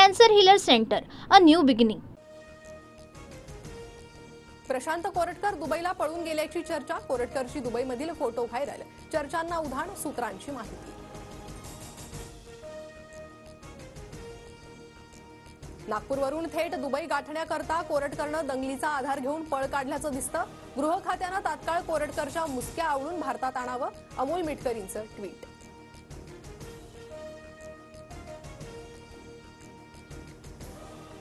Cancer healer centre, a new beginning. Prashant Koratkar दुबईला पळून गेल्याची चर्चा. कोरटकरची दुबईमधील फोटो व्हायरल. चर्चांना उधाण, सूत्रांची माहिती. नागपूरवरून थेट दुबई गाठण्याकरता कोरटकरनं दंगलीचा आधार घेऊन पळ काढल्याचं दिसतं. गृह खात्यानं तात्काळ कोरटकरच्या मुसक्या आवळून भारतात आणावं, अमोल मिटकरींचं ट्विट.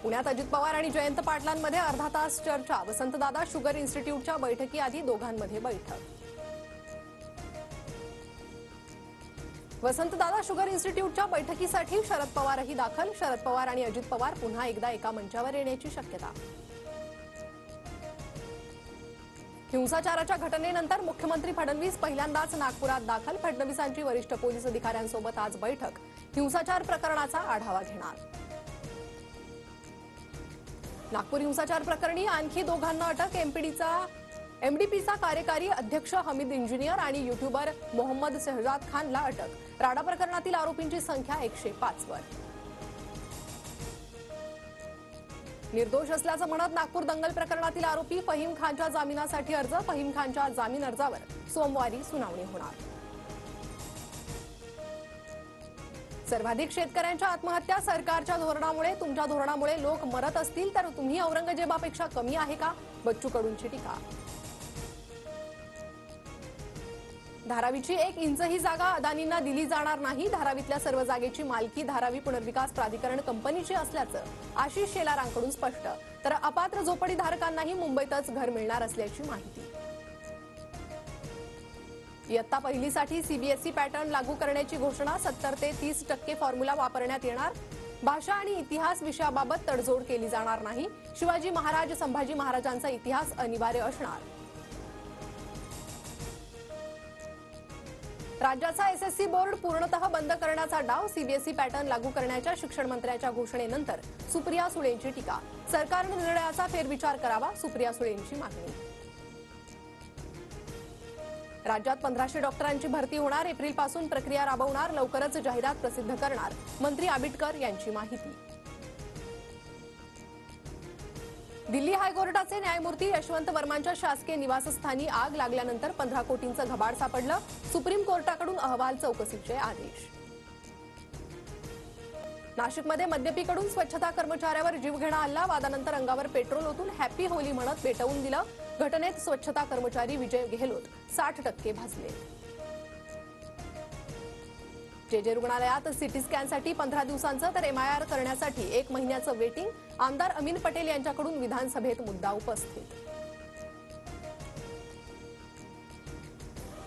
पुण्यात अजित पवार आणि जयंत पाटलांमध्ये अर्धा तास चर्चा. वसंतदादा शुगर इन्स्टिट्यूटच्या बैठकीआधी दोघांमध्ये बैठक. वसंतदादा शुगर इन्स्टिट्यूटच्या बैठकीसाठी शरद पवारही दाखल. शरद पवार आणि अजित पवार पुन्हा एकदा एका मंचावर येण्याची शक्यता. हिंसाचाराच्या घटनेनंतर मुख्यमंत्री फडणवीस पहिल्यांदाच नागपुरात दाखल. फडणवीसांची वरिष्ठ पोलीस अधिकाऱ्यांसोबत आज बैठक. हिंसाचार प्रकरणाचा आढावा घेणार. नागपूर हिंसाचार प्रकरणी आणखी दोघांना अटक. एमडीपीचा कार्यकारी अध्यक्ष हमीद इंजिनियर आणि युट्यूबर मोहम्मद शहजाद खानला अटक. राडा प्रकरणातील आरोपींची संख्या 105 वर. निर्दोष असल्याचं म्हणत नागपूर दंगल प्रकरणातील आरोपी फहीम खानच्या जामिनासाठी अर्ज. फहीम खानच्या जामीन अर्जावर सोमवारी सुनावणी होणार. सर्वाधिक शेतकऱ्यांच्या आत्महत्या. सरकारच्या धोरणामुळे, तुमच्या धोरणामुळे लोक मरत असतील तर तुम्ही औरंगजेबापेक्षा कमी आहे का? बच्चू कडूंची टीका. धारावीची 1 इंचही जागा अदानींना दिली जाणार नाही. धारावीतल्या सर्व जागेची मालकी धारावी पुनर्विकास प्राधिकरण कंपनीची असल्याचं आशिष शेलारांकडून स्पष्ट. तर अपात्र झोपडीधारकांनाही मुंबईतच घर मिळणार असल्याची माहिती. इयत्ता पहिलीसाठी सीबीएसई पॅटर्न लागू करण्याची घोषणा. 70 ते 30% फॉर्म्युला वापरण्यात येणार. भाषा आणि इतिहास विषयाबाबत तडजोड केली जाणार नाही. शिवाजी महाराज, संभाजी महाराजांचा इतिहास अनिवार्य असणार. राज्याचा एसएससी बोर्ड पूर्णतः बंद करण्याचा डाव. सीबीएसई पॅटर्न लागू करण्याच्या शिक्षण मंत्र्याच्या घोषणेनंतर सुप्रिया सुळेंची टीका. सरकारने निर्णयाचा फेरविचार करावा, सुप्रिया सुळेंची मागणी. राज्यात 1500 डॉक्टरांची भरती होणार. एप्रिलपासून प्रक्रिया राबवणार. लवकरच जाहिरात प्रसिद्ध करणार. मंत्री आबिटकर यांची माहिती. दिल्ली हायकोर्टाचे न्यायमूर्ती यशवंत वर्मांच्या शासकीय निवासस्थानी आग लागल्यानंतर 15 कोटींचं घबाड सापडलं. सुप्रीम कोर्टाकडून अहवाल चौकशीचे आदेश. नाशिकमध्ये मद्यपीकडून स्वच्छता कर्मचाऱ्यावर जीवघेणा हल्ला. वादानंतर अंगावर पेट्रोल ओतून हॅपी होली म्हणत पेटवून दिलं. घटनेत स्वच्छता कर्मचारी विजय गेहलोत 60% भाजले. जेजे रुग्णालयात सिटी स्कॅनसाठी 15 दिवसांचं तर एमआयआर करण्यासाठी 1 महिन्याचं वेटिंग. आमदार अमीन पटेल यांच्याकडून विधानसभेत मुद्दा उपस्थित.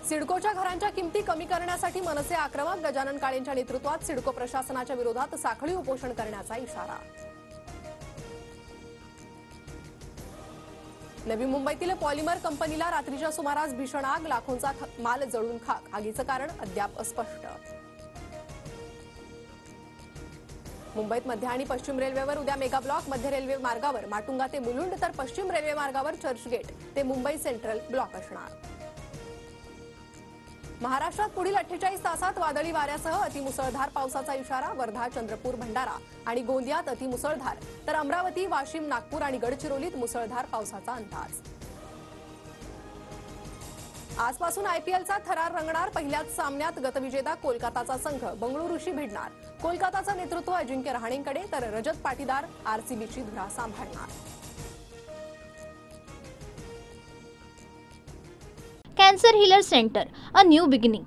सिडकोच्या घरांच्या किमती कमी करण्यासाठी मनसे आक्रमक. गजानन काळेंच्या नेतृत्वात सिडको प्रशासनाच्या विरोधात साखळी उपोषण करण्याचा इशारा. नवी मुंबईतील पॉलिमर कंपनीला रात्रीच्या सुमारास भीषण आग. लाखोंचा माल जळून खाक. आगीचं कारण अद्याप अस्पष्ट. मुंबईत मध्य आणि पश्चिम रेल्वेवर उद्या मेगा ब्लॉक. मध्य रेल्वे मार्गावर माटुंगा ते मुलुंड तर पश्चिम रेल्वे मार्गावर चर्चगेट ते मुंबई सेंट्रल ब्लॉक असणार. महाराष्ट्रात पुढील 48 तासात वादळी वाऱ्यासह अतिमुसळधार पावसाचा इशारा. वर्धा, चंद्रपूर, भंडारा आणि गोंदियात अतिमुसळधार तर अमरावती, वाशिम, नागपूर आणि गडचिरोलीत मुसळधार पावसाचा अंदाज. आजपासून आयपीएलचा थरार रंगणार. पहिल्याच सामन्यात गतविजेता कोलकाताचा संघ बंगळुरूशी भिडणार. कोलकाताचं नेतृत्व अजिंक्य रहाणेंकडे तर रजत पाटीदार आरसीबीची धुरा सांभाळणार. Cancer healer centre, a new beginning.